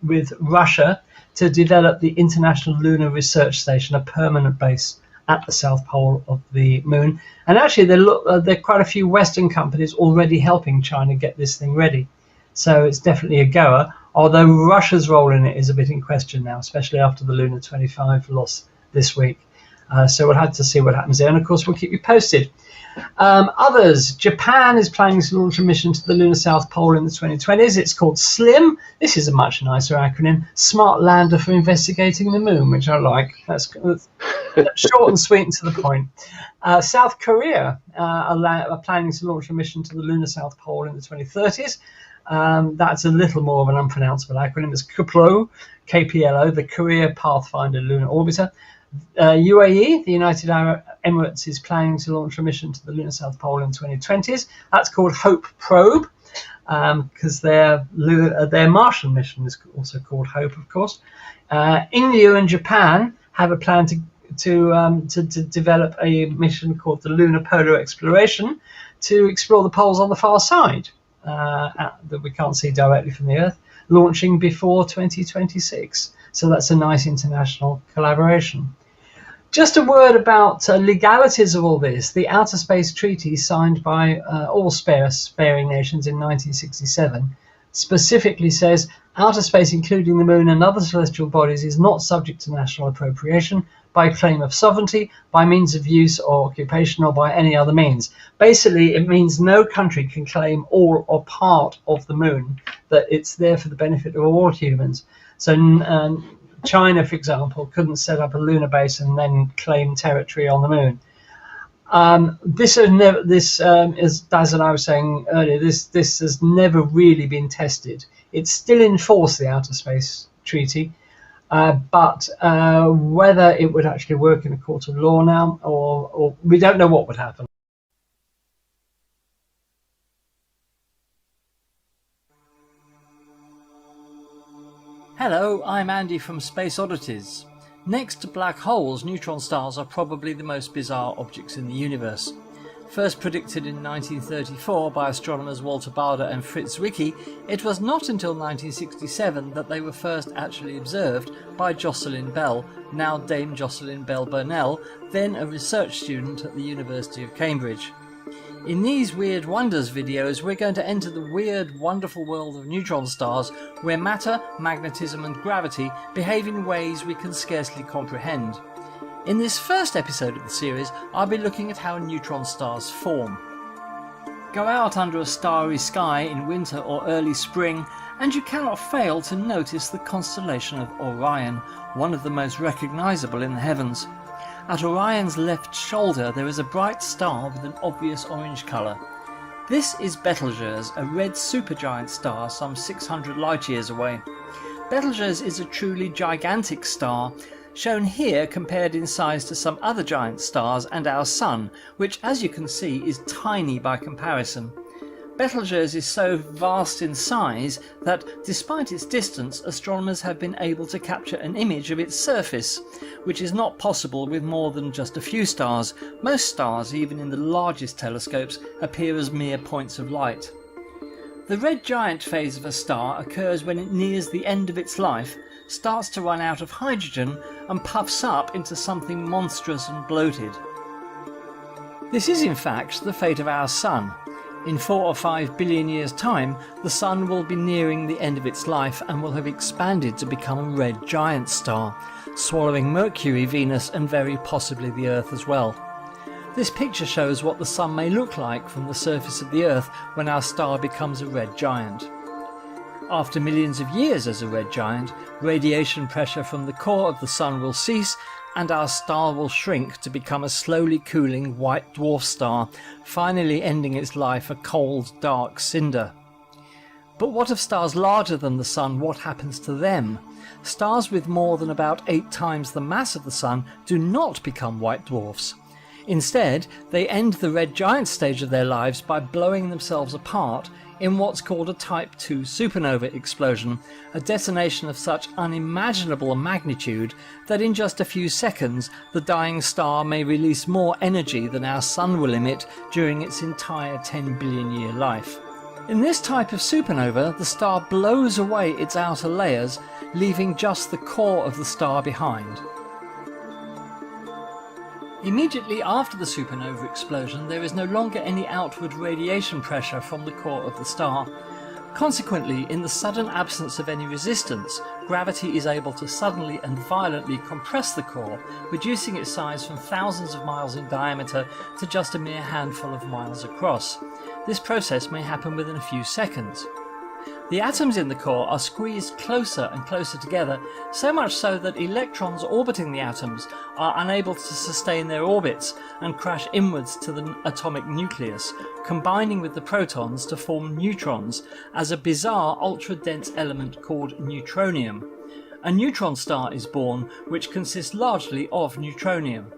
with Russia to develop the International Lunar Research Station, a permanent base at the South Pole of the moon. And actually, there are quite a few Western companies already helping China get this thing ready. So it's definitely a goer, although Russia's role in it is a bit in question now, especially after the Luna 25 loss this week. So we'll have to see what happens there. And of course, we'll keep you posted. Others, Japan is planning to launch a mission to the lunar South Pole in the 2020s. It's called SLIM. This is a much nicer acronym, Smart Lander for Investigating the Moon, which I like. That's short and sweet and to the point. South Korea are planning to launch a mission to the lunar South Pole in the 2030s. That's a little more of an unpronounceable acronym. It's KPLO, KPLO, the Korea Pathfinder Lunar Orbiter. UAE, the United Arab Emirates, is planning to launch a mission to the lunar South Pole in the 2020s. That's called Hope Probe, because their Martian mission is also called Hope, of course. India and Japan have a plan to develop a mission called the Lunar Polar Exploration to explore the poles on the far side that we can't see directly from the Earth, launching before 2026. So that's a nice international collaboration. Just a word about legalities of all this. The Outer Space Treaty, signed by all sparing nations in 1967, specifically says outer space, including the moon and other celestial bodies, is not subject to national appropriation by claim of sovereignty, by means of use or occupation, or by any other means. Basically, it means no country can claim all or part of the moon, that it's there for the benefit of all humans. So China, for example, couldn't set up a lunar base and then claim territory on the moon. This has never, as Daz and I was saying earlier, this has never really been tested. It's still in force, the Outer Space Treaty, but whether it would actually work in a court of law now, or we don't know what would happen. Hello, I'm Andy from Space Oddities. Next to black holes, neutron stars are probably the most bizarre objects in the universe. First predicted in 1934 by astronomers Walter Baade and Fritz Zwicky, it was not until 1967 that they were first actually observed by Jocelyn Bell, now Dame Jocelyn Bell Burnell, then a research student at the University of Cambridge. In these Weird Wonders videos, we're going to enter the weird, wonderful world of neutron stars, where matter, magnetism and gravity behave in ways we can scarcely comprehend. In this first episode of the series, I'll be looking at how neutron stars form. Go out under a starry sky in winter or early spring, and you cannot fail to notice the constellation of Orion, one of the most recognisable in the heavens. At Orion's left shoulder there is a bright star with an obvious orange colour. This is Betelgeuse, a red supergiant star some 600 light-years away. Betelgeuse is a truly gigantic star, shown here compared in size to some other giant stars and our Sun, which, as you can see, is tiny by comparison. Betelgeuse is so vast in size that, despite its distance, astronomers have been able to capture an image of its surface, which is not possible with more than just a few stars. Most stars, even in the largest telescopes, appear as mere points of light. The red giant phase of a star occurs when it nears the end of its life, starts to run out of hydrogen and puffs up into something monstrous and bloated. This is in fact the fate of our Sun. In 4 or 5 billion years' time, the Sun will be nearing the end of its life and will have expanded to become a red giant star, swallowing Mercury, Venus and very possibly the Earth as well. This picture shows what the Sun may look like from the surface of the Earth when our star becomes a red giant. After millions of years as a red giant, radiation pressure from the core of the Sun will cease and our star will shrink to become a slowly cooling white dwarf star, finally ending its life a cold, dark cinder. But what of stars larger than the Sun? What happens to them? Stars with more than about 8 times the mass of the Sun do not become white dwarfs. Instead, they end the red giant stage of their lives by blowing themselves apart in what's called a Type II supernova explosion, a detonation of such unimaginable magnitude that in just a few seconds the dying star may release more energy than our Sun will emit during its entire 10 billion year life. In this type of supernova, the star blows away its outer layers, leaving just the core of the star behind. Immediately after the supernova explosion, there is no longer any outward radiation pressure from the core of the star. Consequently, in the sudden absence of any resistance, gravity is able to suddenly and violently compress the core, reducing its size from thousands of miles in diameter to just a mere handful of miles across. This process may happen within a few seconds. The atoms in the core are squeezed closer and closer together, so much so that electrons orbiting the atoms are unable to sustain their orbits and crash inwards to the atomic nucleus, combining with the protons to form neutrons as a bizarre ultra-dense element called neutronium. A neutron star is born, which consists largely of neutronium.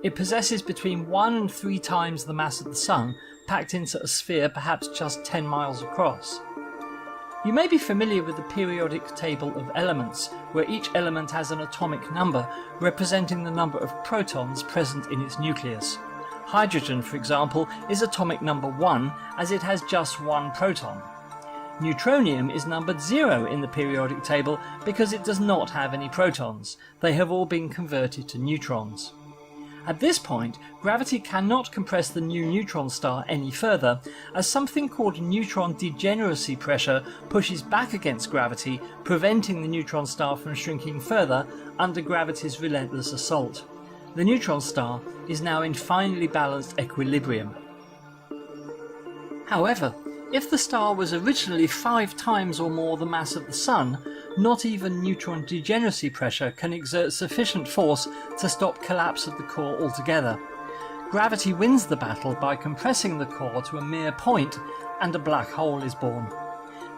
It possesses between 1 and 3 times the mass of the Sun, packed into a sphere perhaps just 10 miles across. You may be familiar with the periodic table of elements, where each element has an atomic number representing the number of protons present in its nucleus. Hydrogen, for example, is atomic number 1 as it has just 1 proton. Neutronium is numbered 0 in the periodic table because it does not have any protons. They have all been converted to neutrons. At this point, gravity cannot compress the new neutron star any further, as something called neutron degeneracy pressure pushes back against gravity, preventing the neutron star from shrinking further under gravity's relentless assault. The neutron star is now in finely balanced equilibrium. However, if the star was originally 5 times or more the mass of the Sun, not even neutron degeneracy pressure can exert sufficient force to stop collapse of the core altogether. Gravity wins the battle by compressing the core to a mere point, and a black hole is born.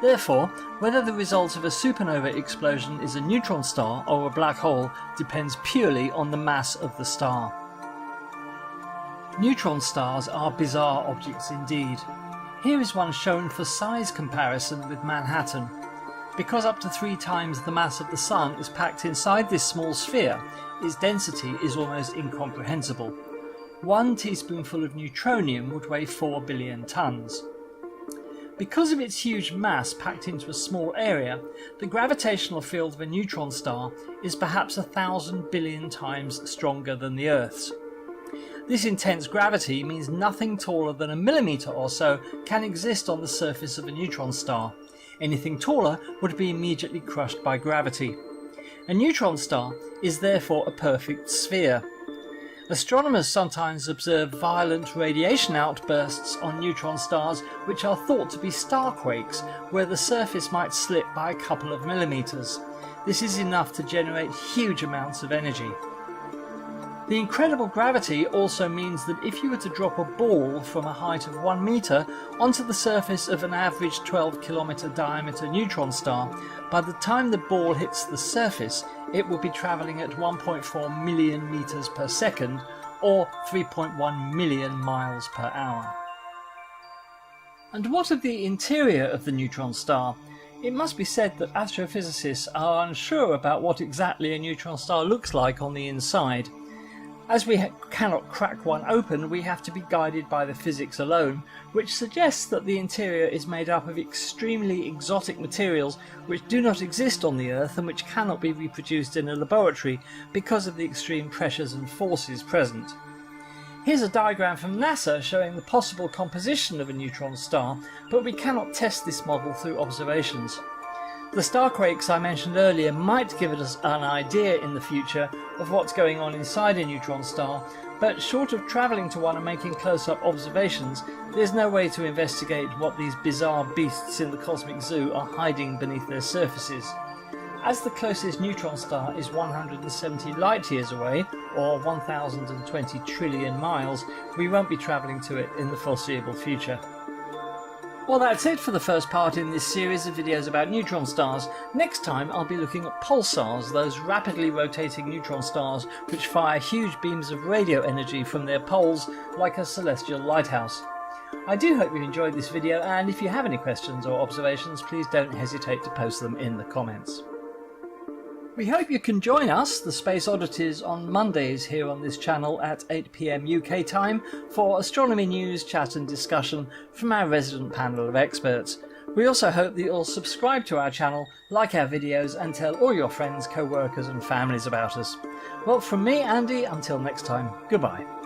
Therefore, whether the result of a supernova explosion is a neutron star or a black hole depends purely on the mass of the star. Neutron stars are bizarre objects indeed. Here is one shown for size comparison with Manhattan. Because up to 3 times the mass of the Sun is packed inside this small sphere, its density is almost incomprehensible. 1 teaspoonful of neutronium would weigh 4 billion tons. Because of its huge mass packed into a small area, the gravitational field of a neutron star is perhaps 1,000 billion times stronger than the Earth's. This intense gravity means nothing taller than a millimetre or so can exist on the surface of a neutron star. Anything taller would be immediately crushed by gravity. A neutron star is therefore a perfect sphere. Astronomers sometimes observe violent radiation outbursts on neutron stars which are thought to be starquakes, where the surface might slip by a couple of millimetres. This is enough to generate huge amounts of energy. The incredible gravity also means that if you were to drop a ball from a height of 1 metre onto the surface of an average 12-kilometre diameter neutron star, by the time the ball hits the surface, it will be travelling at 1.4 million metres per second, or 3.1 million miles per hour. And what of the interior of the neutron star? It must be said that astrophysicists are unsure about what exactly a neutron star looks like on the inside. As we cannot crack one open, we have to be guided by the physics alone, which suggests that the interior is made up of extremely exotic materials which do not exist on the Earth and which cannot be reproduced in a laboratory because of the extreme pressures and forces present. Here's a diagram from NASA showing the possible composition of a neutron star, but we cannot test this model through observations. The starquakes I mentioned earlier might give us an idea in the future of what's going on inside a neutron star, but short of travelling to one and making close-up observations, there's no way to investigate what these bizarre beasts in the cosmic zoo are hiding beneath their surfaces. As the closest neutron star is 170 light-years away, or 1020 trillion miles, we won't be travelling to it in the foreseeable future. Well, that's it for the first part in this series of videos about neutron stars. Next time I'll be looking at pulsars, those rapidly rotating neutron stars which fire huge beams of radio energy from their poles like a celestial lighthouse. I do hope you enjoyed this video, and if you have any questions or observations, please don't hesitate to post them in the comments. We hope you can join us, the Space Oddities, on Mondays here on this channel at 8 PM UK time for astronomy news, chat and discussion from our resident panel of experts. We also hope that you'll subscribe to our channel, like our videos and tell all your friends, co-workers and families about us. Well, from me, Andy, until next time, goodbye.